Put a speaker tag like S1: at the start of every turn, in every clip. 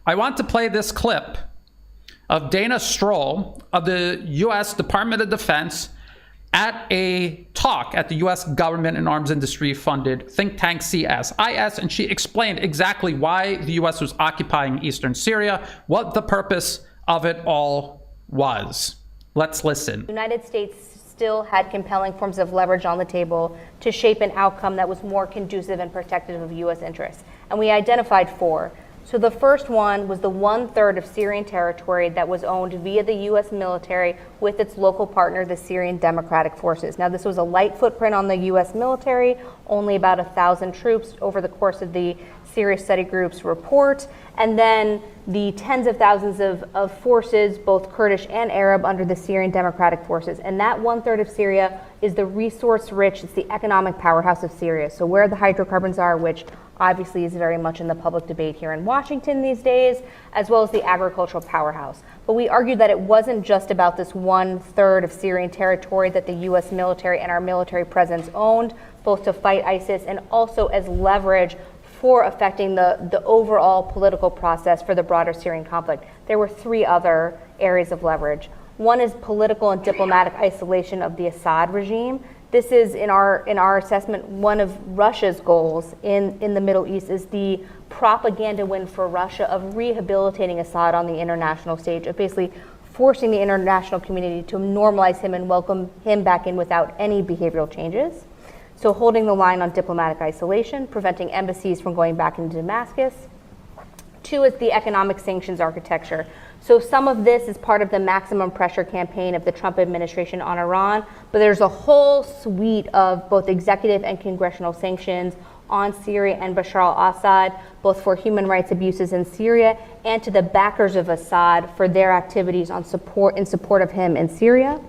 S1: I want to play this clip of Dana Stroll of the U.S. Department of Defense at a talk at the U.S. government and arms industry funded think tank CSIS, and she explained exactly why the U.S. was occupying eastern Syria, what the purpose of it all was. Let's listen.
S2: The United States still had compelling forms of leverage on the table to shape an outcome that was more conducive and protective of U.S. interests. And we identified four. So the first one was the 1/3 of Syrian territory that was owned via the U.S. military with its local partner, the Syrian Democratic Forces. Now, this was a light footprint on the U.S. military, only about 1,000 troops over the course of the Syria Study Group's report, and then the tens of thousands of forces, both Kurdish and Arab, under the Syrian Democratic Forces. And that 1/3 of Syria is the resource-rich, it's the economic powerhouse of Syria. So where the hydrocarbons are, which obviously is very much in the public debate here in Washington these days, as well as the agricultural powerhouse. But we argued that it wasn't just about this 1/3 of Syrian territory that the U.S. military and our military presence owned, both to fight ISIS and also as leverage for affecting the overall political process for the broader Syrian conflict. There were three other areas of leverage. One is political and diplomatic isolation of the Assad regime. This is, in our assessment, one of Russia's goals in the Middle East is the propaganda win for Russia of rehabilitating Assad on the international stage, of basically forcing the international community to normalize him and welcome him back in without any behavioral changes. So holding the line on diplomatic isolation, preventing embassies from going back into Damascus. Two is the economic sanctions architecture. So some of this is part of the maximum pressure campaign of the Trump administration on Iran, but there's a whole suite of both executive and congressional sanctions on Syria and Bashar al-Assad, both for human rights abuses in Syria and to the backers of Assad for their activities in support of him in Syria.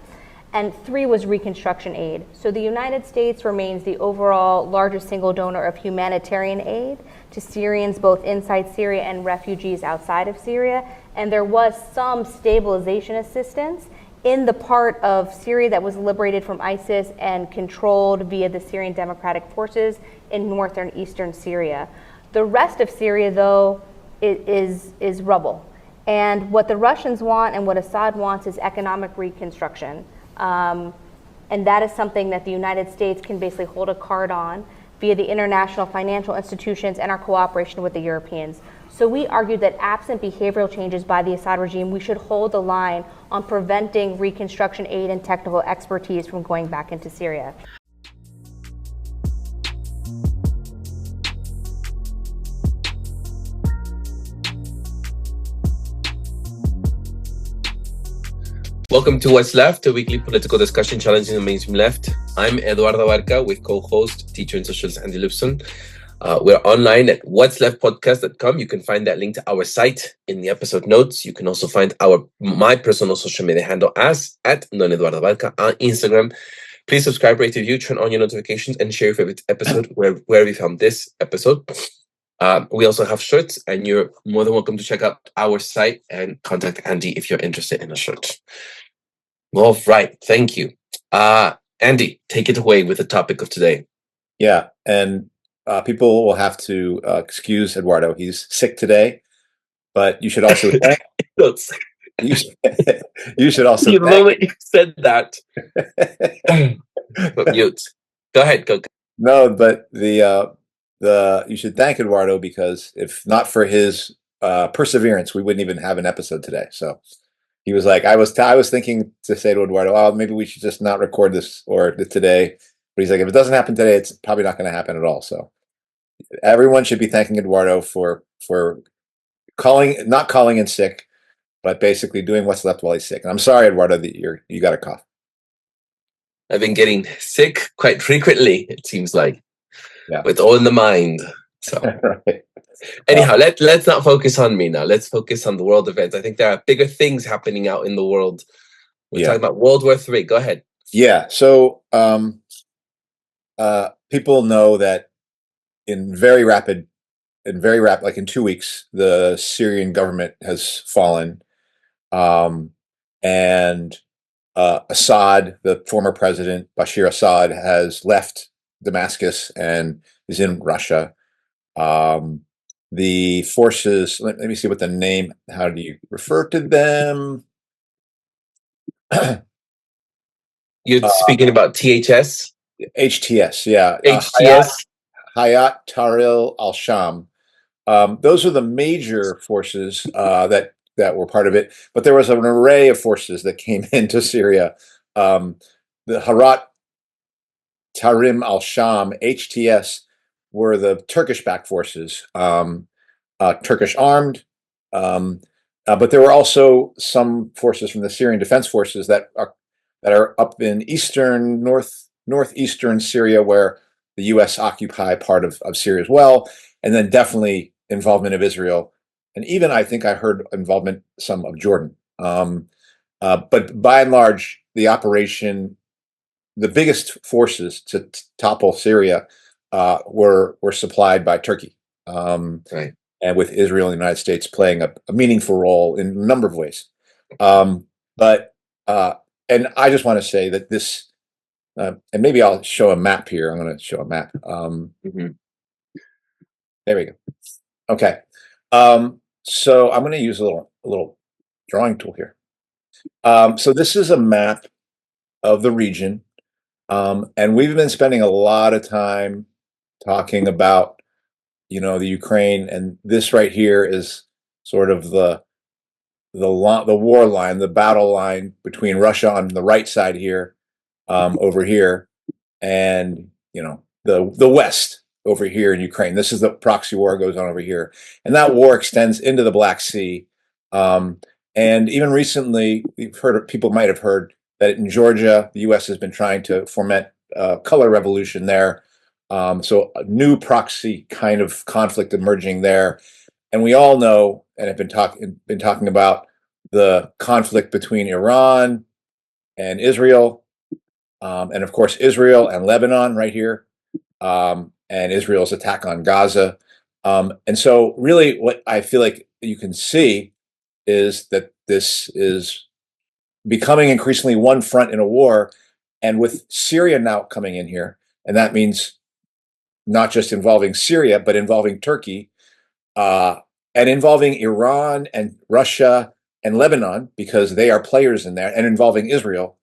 S2: And three was reconstruction aid. So the United States remains the overall largest single donor of humanitarian aid to Syrians both inside Syria and refugees outside of Syria. And there was some stabilization assistance in the part of Syria that was liberated from ISIS and controlled via the Syrian Democratic Forces in northern eastern Syria. The rest of Syria, though, is rubble. And what the Russians want and what Assad wants is economic reconstruction. And that is something that the United States can basically hold a card on via the international financial institutions and our cooperation with the Europeans. So we argued that absent behavioral changes by the Assad regime, we should hold the line on preventing reconstruction aid and technical expertise from going back into Syria.
S3: Welcome to What's Left, a weekly political discussion challenging the mainstream left. I'm Eduardo Barca with co-host, teacher in socials Andy Lipson. We're online at whatsleftpodcast.com. You can find that link to our site in the episode notes. You can also find my personal social media handle as at Don Eduardo Barca on Instagram. Please subscribe, rate, review, turn on your notifications, and share your favorite episode where we found this episode. We also have shirts, and you're more than welcome to check out our site and contact Andy if you're interested in a shirt. All right, thank you. Andy, take it away with the topic of today.
S4: Yeah, and people will have to excuse Eduardo. He's sick today, but you should also you should also.
S3: The moment you said that, mute. Go ahead. Go.
S4: No, but you should thank Eduardo, because if not for his perseverance, we wouldn't even have an episode today. So he was like, I was thinking to say to Eduardo, oh, maybe we should just not record this today. But he's like, if it doesn't happen today, it's probably not going to happen at all. So everyone should be thanking Eduardo for not calling in sick, but basically doing what's left while he's sick. And I'm sorry, Eduardo, that you got a cough.
S3: I've been getting sick quite frequently, it seems like.
S4: Yeah.
S3: It's all in the mind. So
S4: Right.
S3: Anyhow, let's not focus on me now. Let's focus on the world events. I think there are bigger things happening out in the world. We're talking about World War III. Go ahead.
S4: Yeah. So people know that in very rapid, like in 2 weeks, the Syrian government has fallen, and Assad, the former president Bashar Assad, has left Damascus and is in Russia. the forces. Let me see what the name. How do you refer to them?
S3: You're speaking about THS,
S4: HTS, yeah.
S3: HTS.
S4: Hayat Tahrir al-Sham. Those are the major forces that were part of it, but there was an array of forces that came into Syria. The Hayat Tahrir al-Sham, HTS, were the Turkish-backed forces, Turkish armed, but there were also some forces from the Syrian Defense Forces that are up in northeastern Syria, where the U.S. occupy part of Syria as well, and then definitely involvement of Israel, and even I think I heard involvement some of Jordan. But by and large, the biggest forces to topple Syria were supplied by Turkey,
S3: Right.
S4: and with Israel and the United States playing a meaningful role in a number of ways. But and I just want to say that this, and maybe I'll show a map here. I'm going to show a map. There we go. Okay. So I'm going to use a little drawing tool here. So this is a map of the region. And we've been spending a lot of time talking about, the Ukraine, and this right here is sort of the war line, the battle line between Russia on the right side here, over here, and the West over here in Ukraine. This is the proxy war goes on over here, and that war extends into the Black Sea. And even recently, people might have heard that in Georgia, the U.S. has been trying to foment a color revolution there. So a new proxy kind of conflict emerging there. And we all know, and have been talking about the conflict between Iran and Israel, and of course Israel and Lebanon right here, and Israel's attack on Gaza. And so really what I feel like you can see is that this is becoming increasingly one front in a war, and with Syria now coming in here, and that means not just involving Syria, but involving Turkey, and involving Iran and Russia and Lebanon, because they are players in there, and involving Israel.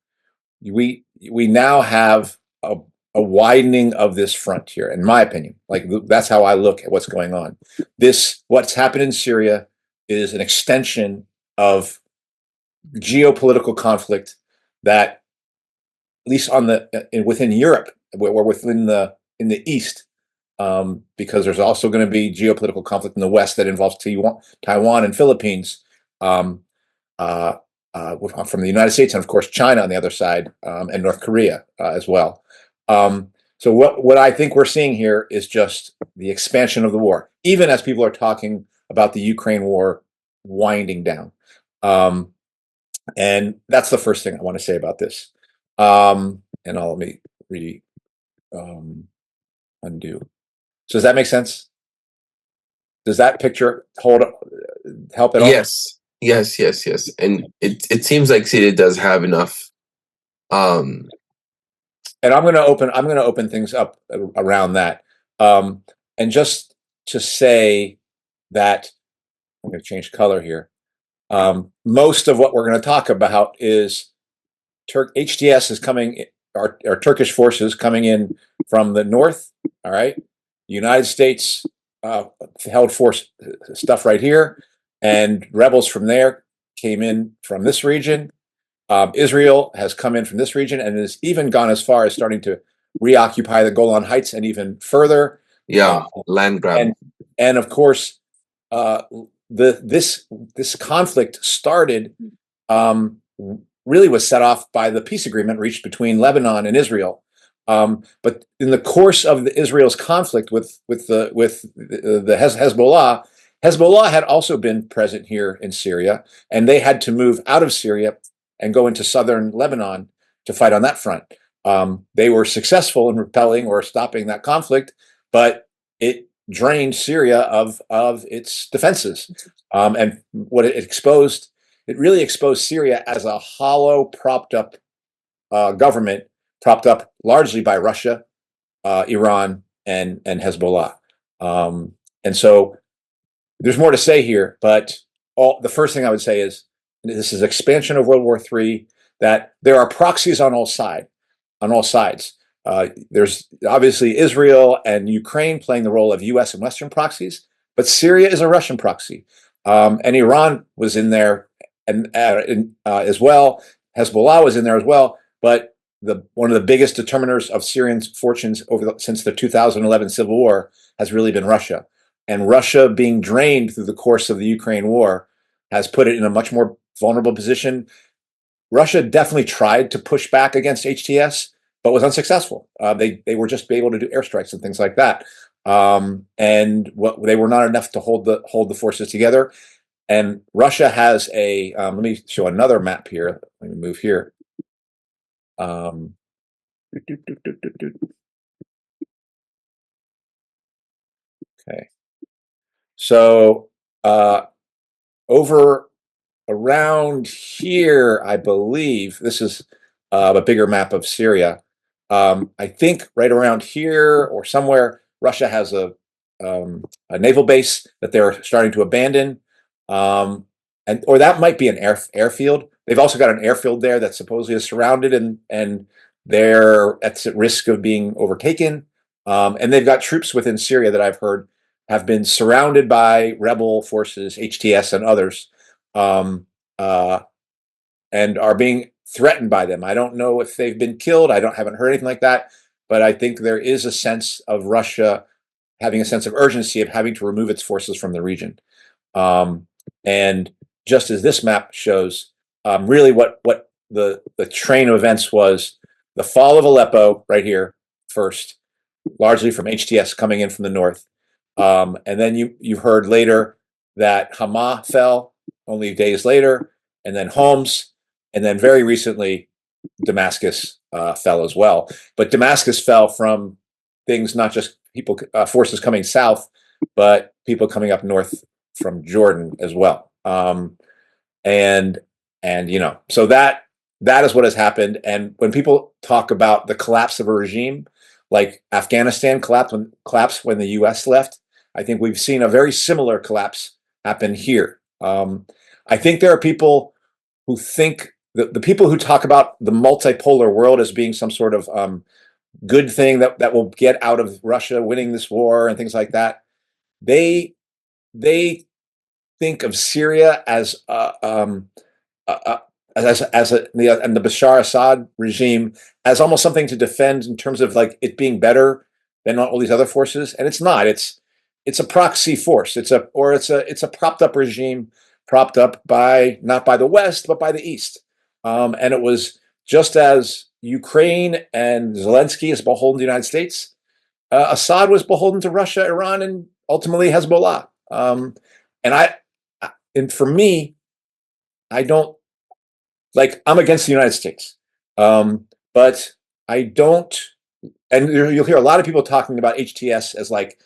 S4: We now have a widening of this front here, in my opinion. Like, that's how I look at what's going on. What's happened in Syria is an extension of geopolitical conflict that, at least within Europe, or within in the East, because there's also going to be geopolitical conflict in the West that involves Taiwan and Philippines, from the United States, and of course China on the other side, and North Korea as well. So what I think we're seeing here is just the expansion of the war, even as people are talking about the Ukraine war winding down. And that's the first thing I want to say about this. And let me undo. So does that make sense? Does that picture help at all?
S3: Yes. And it seems like Syria does have enough.
S4: And I'm going to open things up around that. And just to say that I'm going to change color here. Most of what we're going to talk about is HTS is coming, our Turkish forces coming in from the north. All right. The United States held force stuff right here, and rebels from there came in from this region. Israel has come in from this region and has even gone as far as starting to reoccupy the Golan Heights and even further.
S3: Land grab.
S4: And of course, this conflict started, really was set off by the peace agreement reached between Lebanon and Israel. But in the course of Israel's conflict with the Hezbollah, Hezbollah had also been present here in Syria, and they had to move out of Syria and go into southern Lebanon to fight on that front. They were successful in repelling or stopping that conflict, but it drained Syria of its defenses. And what it really exposed Syria as a hollow, propped up government, propped up largely by Russia, Iran, and Hezbollah. And so there's more to say here, but the first thing I would say is this is expansion of World War III. That there are proxies on all sides. There's obviously Israel and Ukraine playing the role of U.S. and Western proxies, but Syria is a Russian proxy, and Iran was in there, and as well. Hezbollah was in there as well, but one of the biggest determiners of Syrian fortunes since the 2011 civil war has really been Russia, and Russia being drained through the course of the Ukraine war has put it in a much more vulnerable position. Russia definitely tried to push back against HTS, but was unsuccessful. They were just able to do airstrikes and things like that, and they were not enough to hold the forces together. And Russia has a. Let me show another map here. Let me move here. Okay. So over around here, I believe this is a bigger map of Syria. I think right around here or somewhere, Russia has a naval base that they're starting to abandon, or that might be an airfield. They've also got an airfield there that supposedly is surrounded, and that's at risk of being overtaken. And they've got troops within Syria that I've heard have been surrounded by rebel forces, HTS and others, and are being threatened by them. I don't know if they've been killed. Haven't heard anything like that, but I think there is a sense of Russia having a sense of urgency of having to remove its forces from the region. And just as this map shows, really what the train of events was: the fall of Aleppo right here first, largely from HTS coming in from the north, and then you heard later that Hama fell only days later, and then Homs, and then very recently Damascus fell as well. But Damascus fell from things not just forces coming south, but people coming up north from Jordan as well. And so that is what has happened. And when people talk about the collapse of a regime, like Afghanistan collapsed when the U.S. left, I think we've seen a very similar collapse happen here. I think there are people who think the people who talk about the multipolar world as being some sort of good thing that will get out of Russia winning this war and things like that. They think of Syria as and the Bashar Assad regime as almost something to defend in terms of like it being better than all these other forces, and it's not. It's a proxy force. It's a propped up regime, propped up not by the West but by the East. And it was just as Ukraine and Zelensky is beholden to the United States, Assad was beholden to Russia, Iran, and ultimately Hezbollah. And for me, I don't I'm against the United States, but I don't. And you'll hear a lot of people talking about HTS as like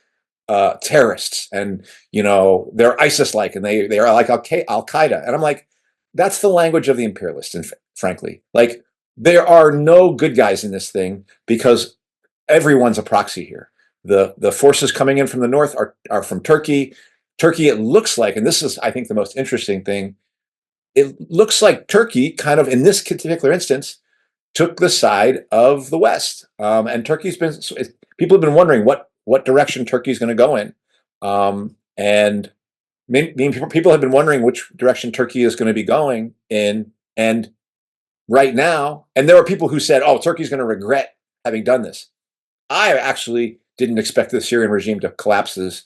S4: terrorists, and they're ISIS-like, and they are like Al Qaeda, and I'm like, that's the language of the imperialists. And frankly, like there are no good guys in this thing because everyone's a proxy here. The forces coming in from the north are from Turkey. Turkey, it looks like, and this is, I think, the most interesting thing. It looks like Turkey, kind of in this particular instance, took the side of the West, and Turkey's been. People have been wondering what direction Turkey's going to go in, and people have been wondering which direction Turkey is going to be going in. And right now, and there are people who said, "Oh, Turkey's going to regret having done this." I actually didn't expect the Syrian regime to collapse as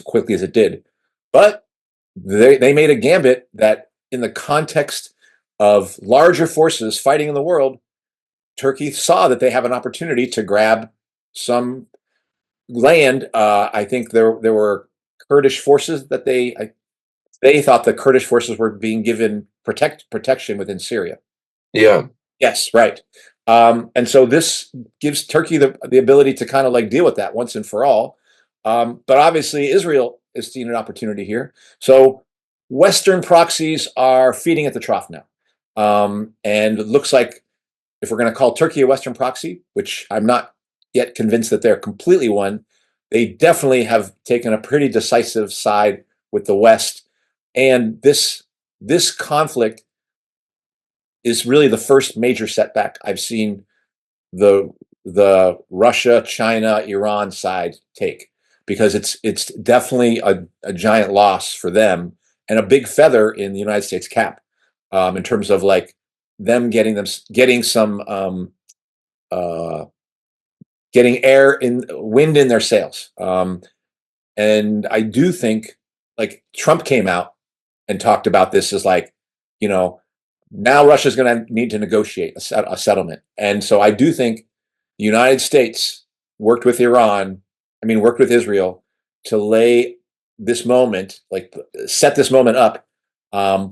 S4: quickly as it did, but they made a gambit that, in the context of larger forces fighting in the world, Turkey saw that they have an opportunity to grab some land. I think there were Kurdish forces that they thought the Kurdish forces were being given protection within Syria.
S3: Yeah.
S4: Yes, right. And so this gives Turkey the ability to kind of like deal with that once and for all. But obviously Israel is seeing an opportunity here. So Western proxies are feeding at the trough now. And it looks like if we're going to call Turkey a Western proxy, which I'm not yet convinced that they're completely one, they definitely have taken a pretty decisive side with the West. And this conflict is really the first major setback I've seen the Russia, China, Iran side take, because it's definitely a giant loss for them and a big feather in the United States cap, in terms of like them getting some getting wind in their sails. And I do think, like, Trump came out and talked about this as like, you know, now Russia's going to need to negotiate a settlement. And so I do think the United States worked with Israel to lay this moment, like set this moment up,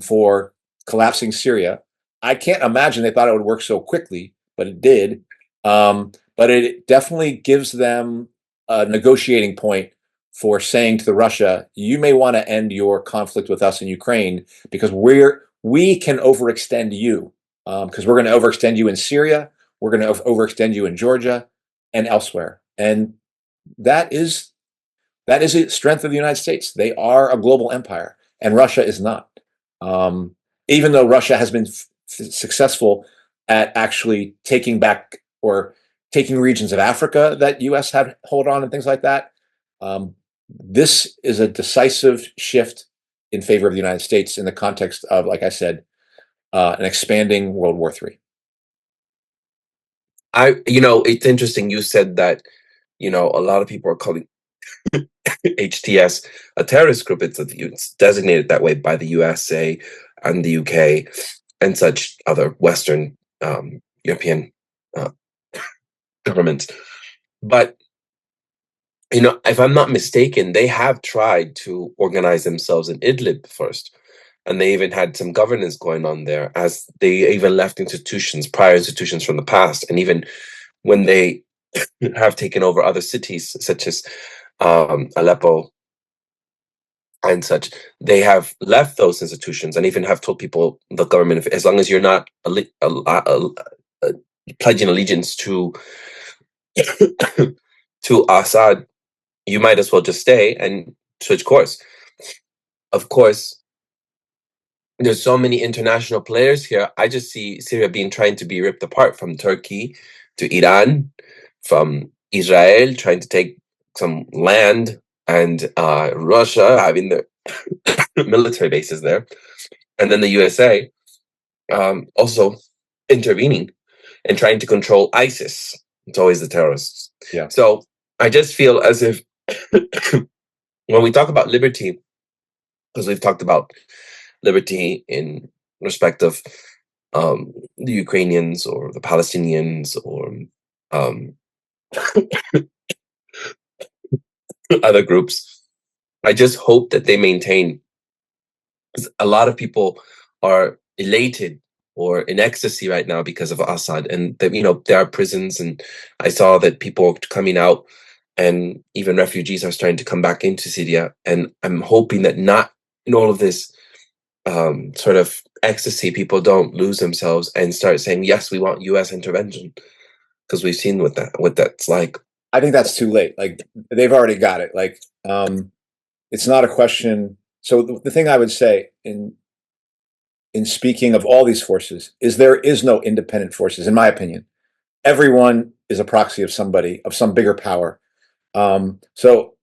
S4: for collapsing Syria. I can't imagine they thought it would work so quickly, but it did. But it definitely gives them a negotiating point for saying to Russia, you may want to end your conflict with us in Ukraine, because we can overextend you, because we're going to overextend you in Syria, we're going to overextend you in Georgia and elsewhere. And that is a strength of the United States. They are a global empire, and Russia is not. Even though Russia has been successful at actually taking back or taking regions of Africa that U.S. had hold on and things like that. This is a decisive shift in favor of the United States in the context of, like I said, an expanding World War III.
S3: It's interesting. You said that, a lot of people are calling HTS a terrorist group. It's designated that way by the USA and the UK and such other Western European governments. But, if I'm not mistaken, they have tried to organize themselves in Idlib first. And they even had some governance going on there, as they even left prior institutions from the past. And even when they have taken over other cities, such as Aleppo and such, they have left those institutions and even have told people, the government, as long as you're not pledging allegiance to to Assad, you might as well just stay and switch course. Of course, there's so many international players here. I just see Syria trying to be ripped apart, from Turkey to Iran, from Israel trying to take some land, and Russia having the military bases there, and then the USA also intervening and trying to control ISIS. It's always the terrorists.
S4: Yeah.
S3: So I just feel as if when we talk about liberty, because we've talked about liberty in respect of the Ukrainians or the Palestinians or other groups, I just hope that they maintain. A lot of people are elated or in ecstasy right now because of Assad, and that, there are prisons, and I saw that people are coming out, and even refugees are starting to come back into Syria. And I'm hoping that not in all of this sort of ecstasy, people don't lose themselves and start saying, yes, we want U.S. intervention, because we've seen what that's like.
S4: I think that's too late. Like, they've already got it. Like, it's not a question. So the thing I would say in speaking of all these forces is there is no independent forces, in my opinion. Everyone is a proxy of somebody, of some bigger power. So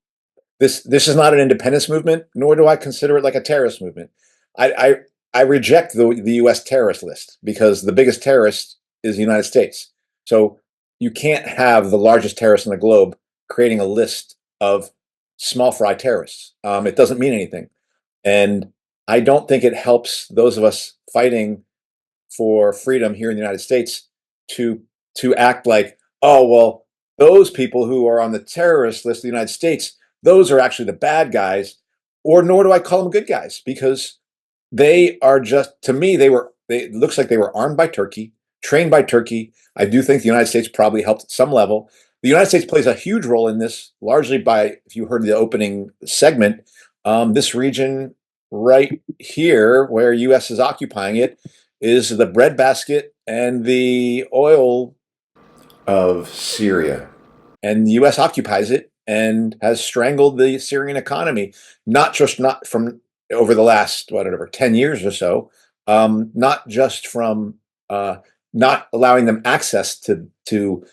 S4: this is not an independence movement, nor do I consider it like a terrorist movement. I reject the U.S. terrorist list, because the biggest terrorist is the United States. So you can't have the largest terrorist in the globe creating a list of small fry terrorists. It doesn't mean anything. And I don't think it helps those of us fighting for freedom here in the United States to act like, oh, well, those people who are on the terrorist list of the United States, those are actually the bad guys, or nor do I call them good guys, because they are just, to me, it looks like they were armed by Turkey, trained by Turkey. I do think the United States probably helped at some level. The United States plays a huge role in this, largely by, if you heard the opening segment, this region right here where U.S. is occupying it is the breadbasket and the oil of Syria. And the U.S. occupies it and has strangled the Syrian economy, not from over the last, whatever, 10 years or so, not just from not allowing them access to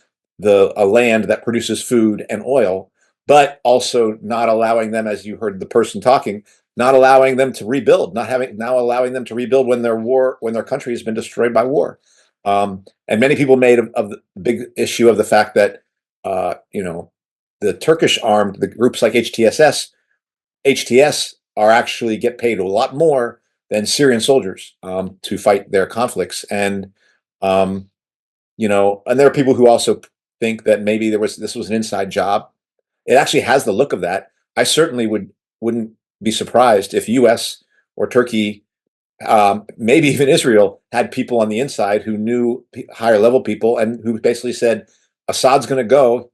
S4: a land that produces food and oil, but also not allowing them, as you heard the person talking, not allowing them to rebuild, now allowing them to rebuild when their country has been destroyed by war. And many people made of the big issue of the fact that the Turkish armed, the groups like HTS are actually get paid a lot more than Syrian soldiers to fight their conflicts. And and there are people who also think that maybe this was an inside job. It actually has the look of that. I certainly wouldn't be surprised if US or Turkey, maybe even Israel, had people on the inside who knew higher level people and who basically said, Assad's going to go.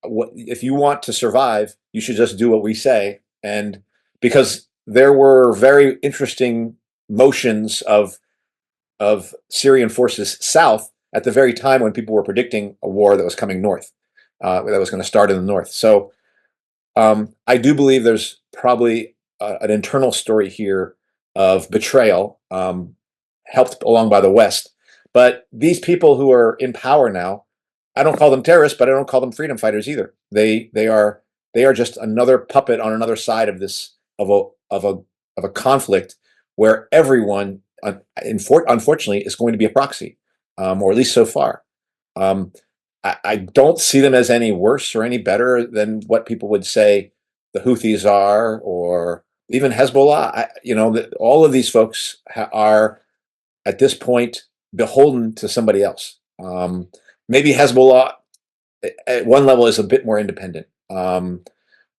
S4: If you want to survive, you should just do what we say. And because there were very interesting motions of Syrian forces south at the very time when people were predicting a war that was coming north, that was going to start in the north. So I do believe there's probably an internal story here of betrayal, helped along by the West. But these people who are in power now, I don't call them terrorists, but I don't call them freedom fighters either. They are just another puppet on another side of this of a conflict where everyone, unfortunately, is going to be a proxy, or at least so far. I don't see them as any worse or any better than what people would say the Houthis are, or even Hezbollah. All of these folks are at this point beholden to somebody else. Maybe Hezbollah at one level is a bit more independent, and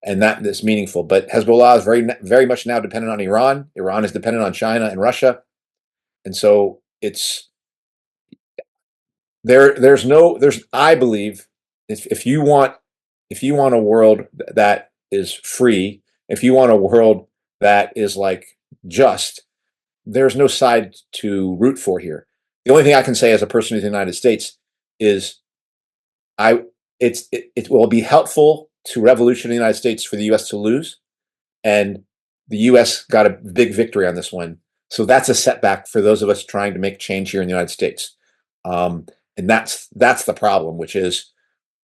S4: that is meaningful. But Hezbollah is very, very much now dependent on Iran. Iran is dependent on China and Russia, and so it's I believe if you want a world that is free, if you want a world that is like just, there's no side to root for here. The only thing I can say as a person in the United States is it will be helpful to revolution in the United States for the US to lose, and the US got a big victory on this one. So that's a setback for those of us trying to make change here in the United States. And that's the problem, which is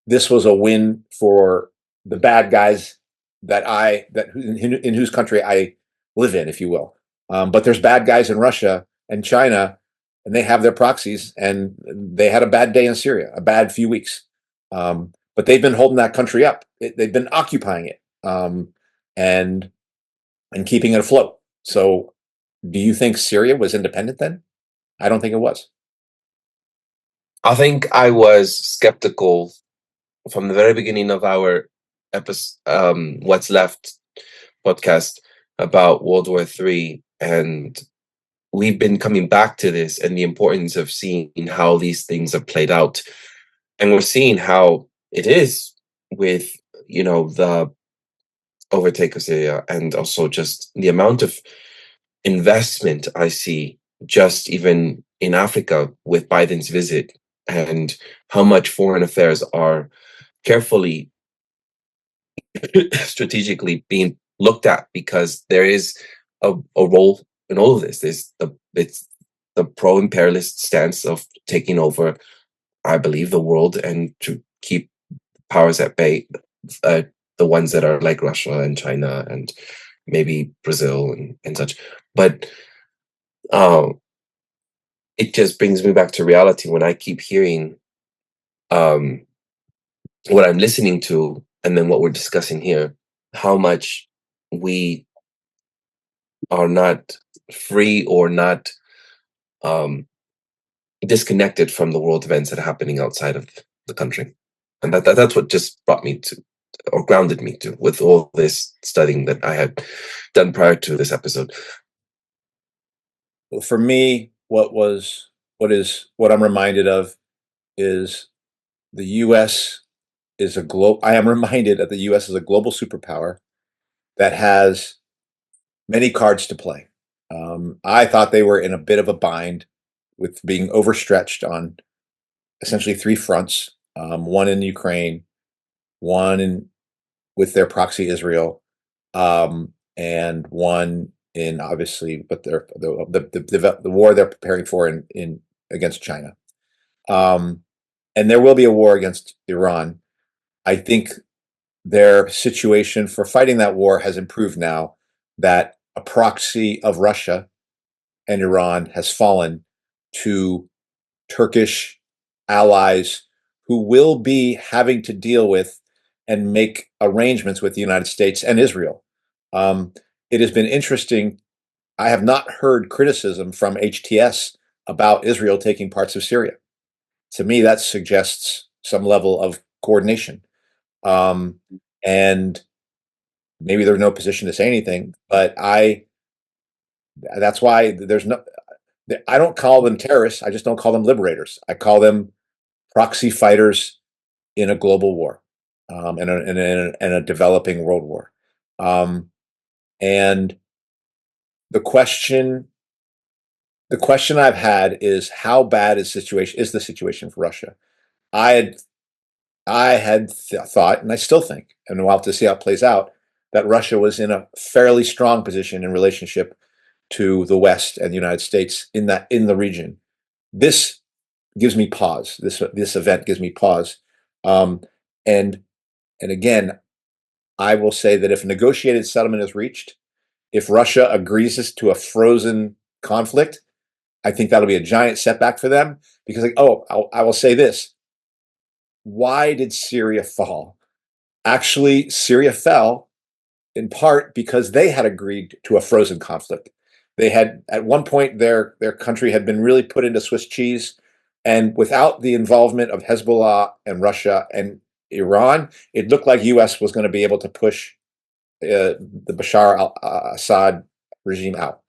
S4: this was a win for the bad guys in whose country I live in, if you will. But there's bad guys in Russia and China, and they have their proxies, and they had a bad day in Syria, a bad few weeks. But they've been holding that country up. They've been occupying it, and keeping it afloat. So do you think Syria was independent then? I don't think it was.
S3: I think I was skeptical from the very beginning of our episode, What's Left podcast about World War III. And we've been coming back to this and the importance of seeing how these things are played out. And we're seeing how it is with, the overtake of Syria, and also just the amount of investment I see just even in Africa with Biden's visit, and how much foreign affairs are carefully strategically being looked at, because there is a role in all of this. It's the pro-imperialist stance of taking over, I believe, the world, and to keep powers at bay, the ones that are like Russia and China and maybe Brazil and such. But it just brings me back to reality when I keep hearing what I'm listening to, and then what we're discussing here, how much we are not free or not disconnected from the world events that are happening outside of the country. And that's what just brought me to, or grounded me to, with all this studying that I had done prior to this episode.
S4: Well, for me, what I'm reminded of is the U.S. I am reminded that the U.S. is a global superpower that has many cards to play. I thought they were in a bit of a bind with being overstretched on essentially three fronts, one in Ukraine, one in with their proxy Israel, and one in obviously, but the war they're preparing for in against China, and there will be a war against Iran. I think their situation for fighting that war has improved now that a proxy of Russia and Iran has fallen to Turkish allies who will be having to deal with and make arrangements with the United States and Israel. It has been interesting. I have not heard criticism from HTS about Israel taking parts of Syria. To me, that suggests some level of coordination. And maybe there's no position to say anything, but that's why I don't call them terrorists. I just don't call them liberators. I call them proxy fighters in a global war, in a developing world war. And the question I've had is, how bad is the situation for Russia? I had thought, and I still think, and we'll have to see how it plays out, that Russia was in a fairly strong position in relationship to the West and the United States in the region. This gives me pause. This event gives me pause. And again, I will say that if a negotiated settlement is reached, if Russia agrees to a frozen conflict, I think that'll be a giant setback for them because, I will say this. Why did Syria fall? Actually, Syria fell in part because they had agreed to a frozen conflict. They had, at one point, their country had been really put into Swiss cheese, and without the involvement of Hezbollah and Russia and Iran, it looked like U.S. was going to be able to push the Bashar Al Assad regime out.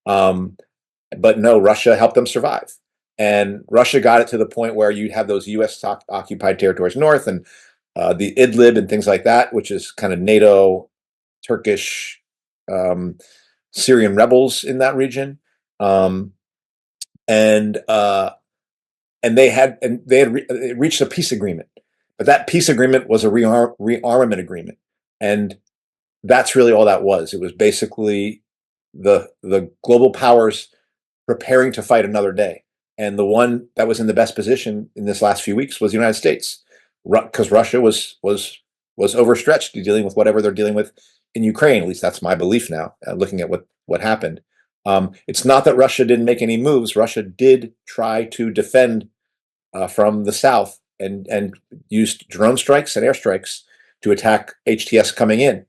S4: But no, Russia helped them survive. And Russia got it to the point where you have those U.S. occupied territories north and the Idlib and things like that, which is kind of NATO, Turkish, Syrian rebels in that region. And they had reached a peace agreement, but that peace agreement was a rearmament agreement, and that's really all that was. It was basically the global powers preparing to fight another day, and the one that was in the best position in this last few weeks was the United States, because Russia was overstretched dealing with whatever they're dealing with in Ukraine. At least that's my belief now, looking at what happened. It's not that Russia didn't make any moves. Russia did try to defend from the south and used drone strikes and airstrikes to attack HTS coming in.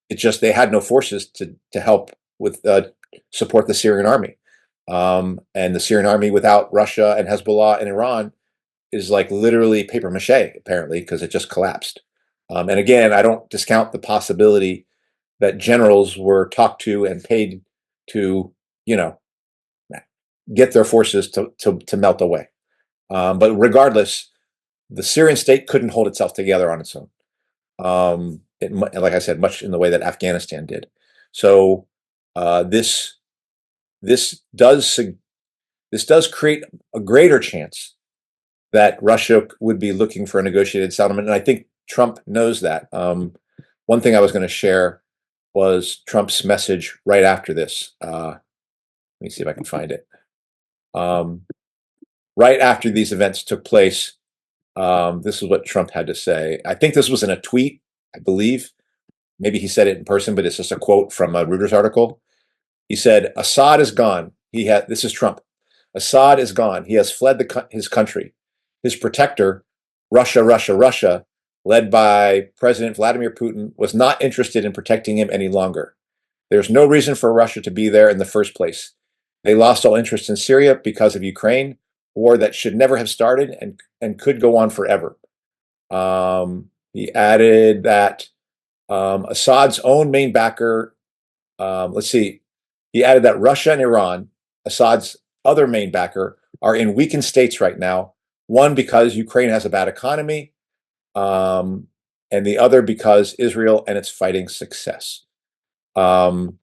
S4: It's just they had no forces to help with support the Syrian army. And the Syrian army without Russia and Hezbollah and Iran is like literally paper mache, apparently, because it just collapsed. And again, I don't discount the possibility that generals were talked to and paid to, get their forces to melt away. But regardless, the Syrian state couldn't hold itself together on its own. Like I said, much in the way that Afghanistan did. So this does create a greater chance that Russia would be looking for a negotiated settlement, and I think Trump knows that. One thing I was going to share was Trump's message right after this. Let me see if I can find it. Right after these events took place, this is what Trump had to say. I think this was in a tweet, I believe. Maybe he said it in person, but it's just a quote from a Reuters article. He said, "Assad is gone. This is Trump. Assad is gone. He has fled his country. His protector, Russia, led by President Vladimir Putin, was not interested in protecting him any longer. There's no reason for Russia to be there in the first place. They lost all interest in Syria because of Ukraine, war that should never have started and could go on forever." He added that Assad's own main backer, he added that Russia and Iran, Assad's other main backer, are in weakened states right now. One, because Ukraine has a bad economy, and the other because Israel and its fighting success. And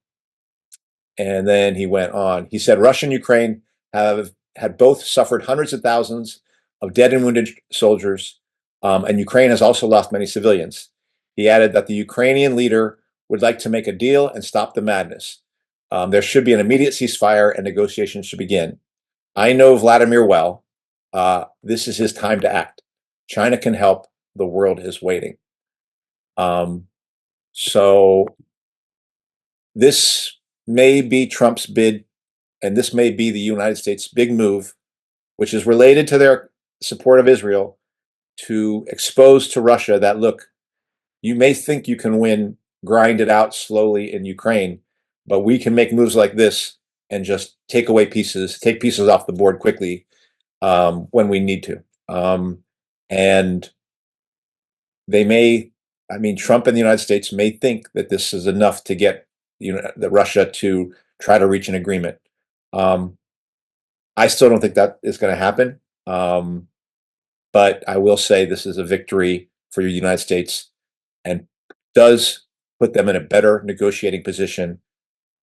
S4: then he went on. He said, Russia and Ukraine had both suffered hundreds of thousands of dead and wounded soldiers, and Ukraine has also lost many civilians. He added that the Ukrainian leader would like to make a deal and stop the madness. There should be an immediate ceasefire and negotiations should begin. I know Vladimir well. This is his time to act. China can help. The world is waiting. So this may be Trump's bid, and this may be the United States' big move, which is related to their support of Israel, to expose to Russia that, look, you may think you can win, grind it out slowly in Ukraine, but we can make moves like this and just take pieces off the board quickly when we need to. And they may, Trump and the United States may think that this is enough to get Russia to try to reach an agreement. I still don't think that is going to happen. But I will say this is a victory for the United States and does put them in a better negotiating position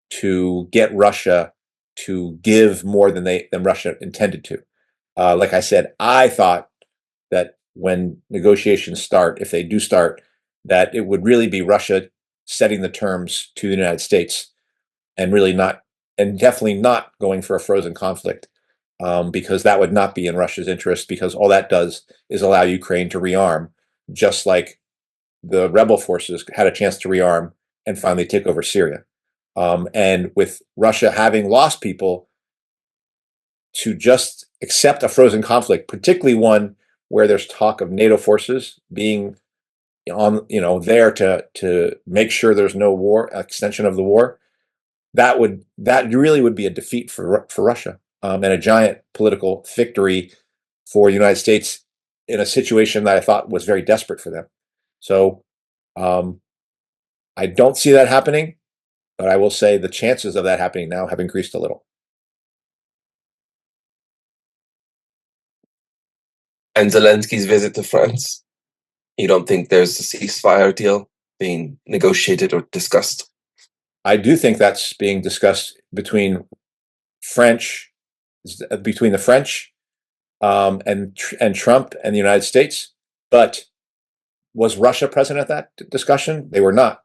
S4: to get Russia to give more than Russia intended to. Like I said, I thought that when negotiations start, if they do start, that it would really be Russia setting the terms to the United States and definitely not going for a frozen conflict, because that would not be in Russia's interest, because all that does is allow Ukraine to rearm, just like the rebel forces had a chance to rearm and finally take over Syria. And with Russia having lost people, to just accept a frozen conflict, particularly one where there's talk of NATO forces being there to make sure there's no war, extension of the war, that really would be a defeat for Russia, and a giant political victory for the United States in a situation that I thought was very desperate for them. So I don't see that happening, but I will say the chances of that happening now have increased a little.
S3: And Zelensky's visit to France, you don't think there's a ceasefire deal being negotiated or discussed?
S4: I do think that's being discussed between the French and Trump and the United States. But was Russia present at that discussion? They were not.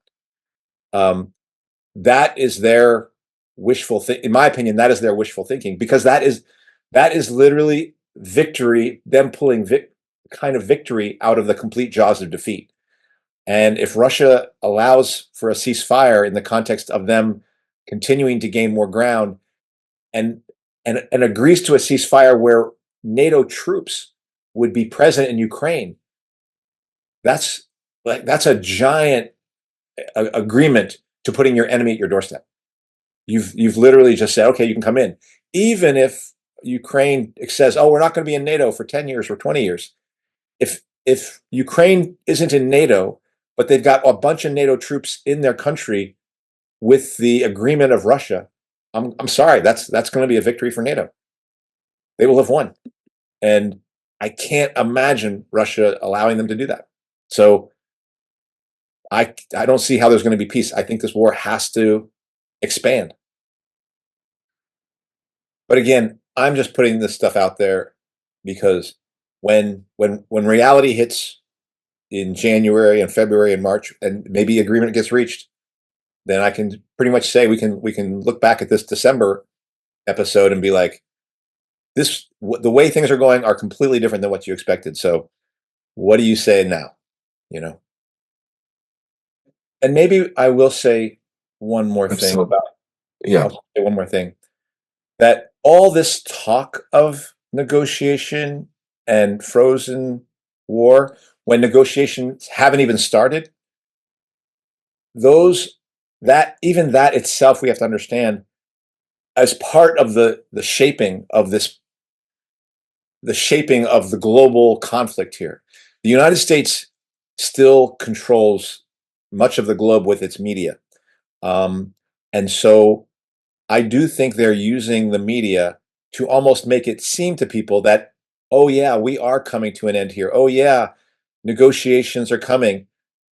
S4: That is their wishful thing. In my opinion, that is their wishful thinking, because that is literally victory, them pulling kind of victory out of the complete jaws of defeat. And if Russia allows for a ceasefire in the context of them continuing to gain more ground, and agrees to a ceasefire where NATO troops would be present in Ukraine, that's a giant agreement to putting your enemy at your doorstep. You've literally just said, okay, you can come in, even if Ukraine says, oh, we're not going to be in NATO for 10 years or 20 years. If Ukraine isn't in NATO, but they've got a bunch of NATO troops in their country with the agreement of Russia, I'm sorry, that's going to be a victory for NATO. They will have won. And I can't imagine Russia allowing them to do that. So I don't see how there's going to be peace. I think this war has to expand. But again, I'm just putting this stuff out there because when reality hits in January and February and March, and maybe agreement gets reached, then I can pretty much say we can look back at this December episode and be like, the way things are going are completely different than what you expected. So what do you say now? And maybe I will say one more thing about, I'll say one more thing, that all this talk of negotiation and frozen war, when negotiations haven't even started, that itself, we have to understand as part of the shaping of the global conflict here. The United States still controls much of the globe with its media. And so I do think they're using the media to almost make it seem to people that, oh yeah, we are coming to an end here. Oh yeah, negotiations are coming,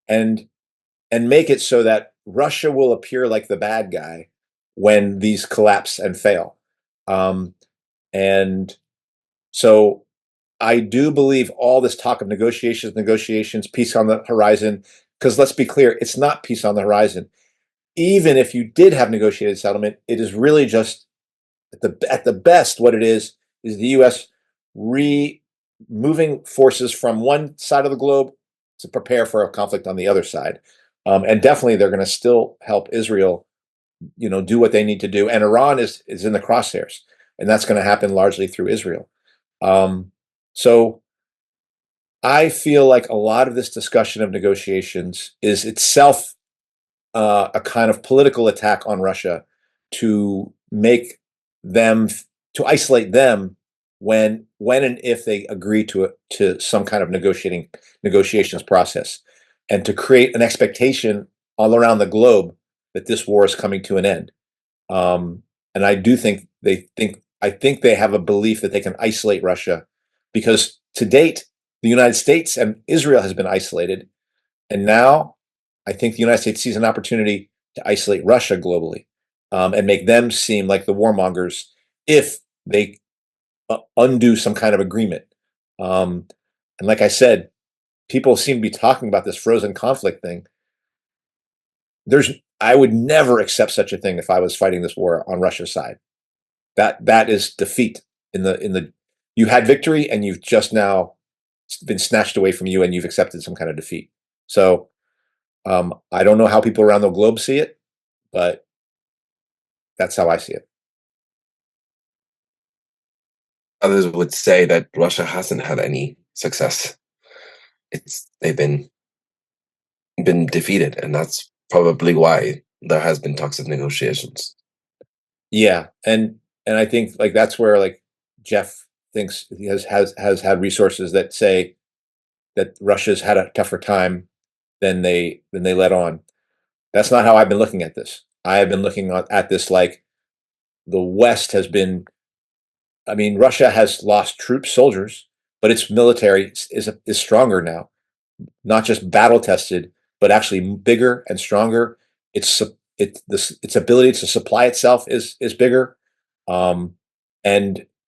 S4: and make it so that Russia will appear like the bad guy when these collapse and fail. And so I do believe all this talk of negotiations, peace on the horizon, because let's be clear, it's not peace on the horizon. Even if you did have negotiated settlement, it is really just at the best what it is the U.S. moving forces from one side of the globe to prepare for a conflict on the other side. And definitely they're going to still help Israel, do what they need to do. And Iran is in the crosshairs, and that's going to happen largely through Israel. So I feel like a lot of this discussion of negotiations is itself a kind of political attack on Russia to make them, to isolate them when and if they agree to some kind of negotiations process, and to create an expectation all around the globe that this war is coming to an end. And I do think I think they have a belief that they can isolate Russia, because to date the United States and Israel has been isolated, and now I think the United States sees an opportunity to isolate Russia globally, and make them seem like the warmongers if they undo some kind of agreement. And like I said, people seem to be talking about this frozen conflict thing. I would never accept such a thing if I was fighting this war on Russia's side. That is defeat. You had victory and you've just now been snatched away from you, and you've accepted some kind of defeat. So I don't know how people around the globe see it, but that's how I see it.
S3: Others would say that Russia hasn't had any success. They've been defeated, and that's probably why there has been talks of negotiations.
S4: Yeah, and I think like that's where like Jeff thinks he has had resources that say that Russia's had a tougher time than they let on. That's not how I've been looking at this. I have been looking at this like the West has been. I mean, Russia has lost troops, soldiers, but its military is stronger now, not just battle tested, but actually bigger and stronger. Its ability to supply itself is bigger, and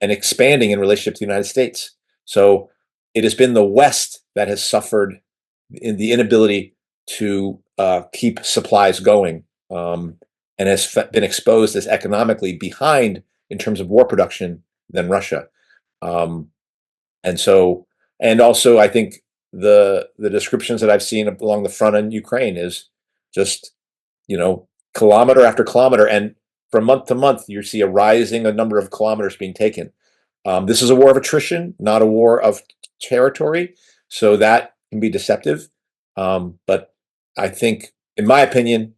S4: expanding in relationship to the United States. So it has been the West that has suffered in the inability to keep supplies going, and has been exposed as economically behind in terms of war production than Russia. And so, and also, I think the descriptions that I've seen along the front in Ukraine is just, kilometer after kilometer, and from month to month, you see a rising a number of kilometers being taken. This is a war of attrition, not a war of territory, so that can be deceptive. But I think, in my opinion,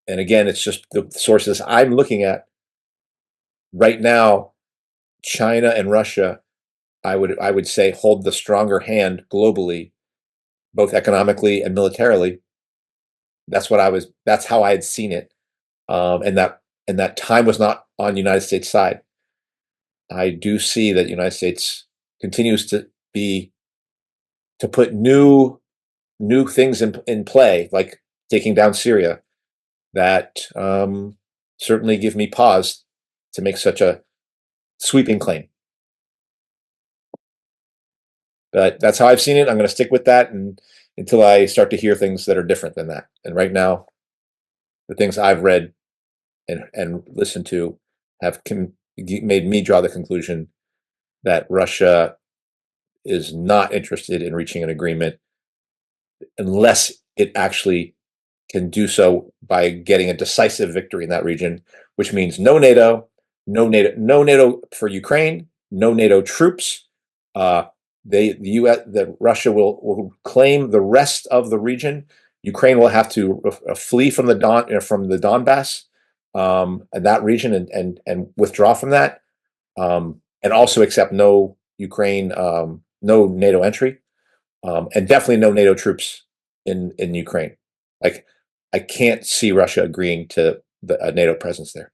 S4: and again, it's just the sources I'm looking at right now, China and Russia, I would say, hold the stronger hand globally, both economically and militarily. That's how I had seen it, and that time was not on the United States side. I do see that the United States continues to put new things in play, like taking down Syria, that certainly give me pause to make such a sweeping claim. But that's how I've seen it. I'm going to stick with that until I start to hear things that are different than that. And right now, the things I've read and listened to have made me draw the conclusion that Russia is not interested in reaching an agreement unless it actually can do so by getting a decisive victory in that region, which means no NATO for Ukraine, no NATO troops. Russia will claim the rest of the region. Ukraine will have to flee from the Donbass, and that region, and withdraw from that, and also accept no NATO entry, and definitely no NATO troops in Ukraine. Like, I can't see Russia agreeing to a NATO presence there.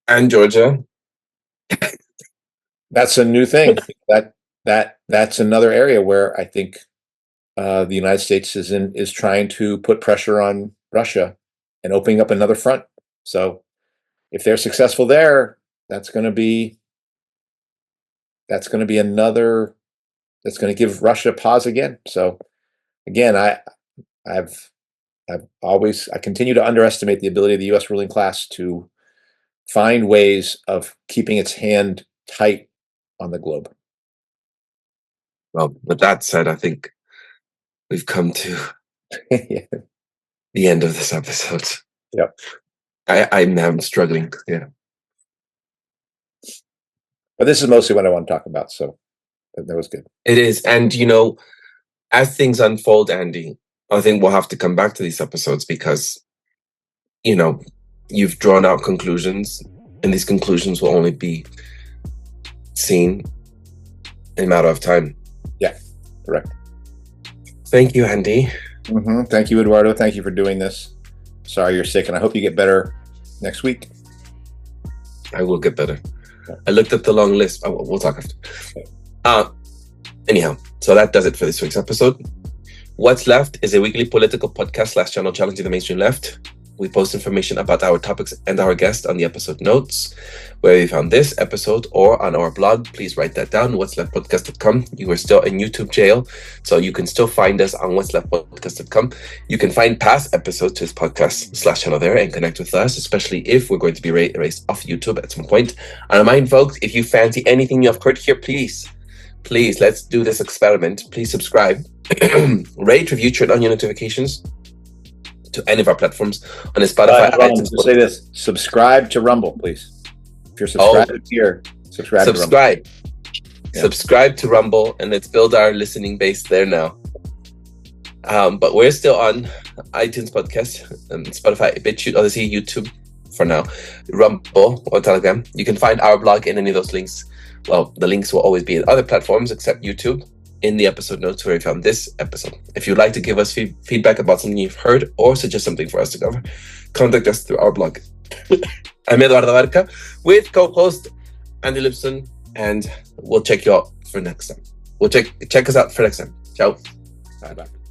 S3: And Georgia.
S4: That's a new thing. That's another area where I think the United States is trying to put pressure on Russia and opening up another front. So if they're successful there, that's going to be another that's going to give Russia pause again. So again, I continue to underestimate the ability of the U.S. ruling class to find ways of keeping its hand tight on the globe.
S3: Well, with that said, I think we've come to
S4: Yeah.
S3: the end of this episode.
S4: Yep.
S3: I'm struggling. Yeah.
S4: But this is mostly what I want to talk about. So that was good.
S3: It is. And, as things unfold, Andy, I think we'll have to come back to these episodes because, you've drawn out conclusions, and these conclusions will only be seen in a matter of time.
S4: Yeah, correct.
S3: Thank you, Andy.
S4: Mm-hmm. Thank you, Eduardo. Thank you for doing this. Sorry you're sick, and I hope you get better next week.
S3: I will get better.
S4: Okay.
S3: I looked at the long list. We'll talk after. Okay. Anyhow, so that does it for this week's episode. What's Left is a weekly political podcast / channel challenging the mainstream left. We post information about our topics and our guests on the episode notes. Where you found this episode or on our blog, please write that down, whatsleftpodcast.com. You are still in YouTube jail, so you can still find us on whatsleftpodcast.com. You can find past episodes to this podcast / channel there and connect with us, especially if we're going to be erased off YouTube at some point. And remind folks, if you fancy anything you have heard here, please, let's do this experiment. Please subscribe, rate, review, turn on your notifications to any of our platforms on the Spotify.
S4: To say this, subscribe to Rumble, please. If you're subscribed here, subscribe to Rumble. Yeah.
S3: Subscribe to Rumble, and let's build our listening base there now. But we're still on iTunes Podcast, Spotify, BitChute, Odyssey, YouTube for now, Rumble or Telegram. You can find our blog in any of those links. Well, the links will always be in other platforms except YouTube in the episode notes where you found this episode. If you'd like to give us feedback about something you've heard or suggest something for us to cover, contact us through our blog. I'm Eduardo Barca with co-host Andy Lipson, and we'll check you out for next time. Check us out for next time. Ciao.
S4: Bye-bye.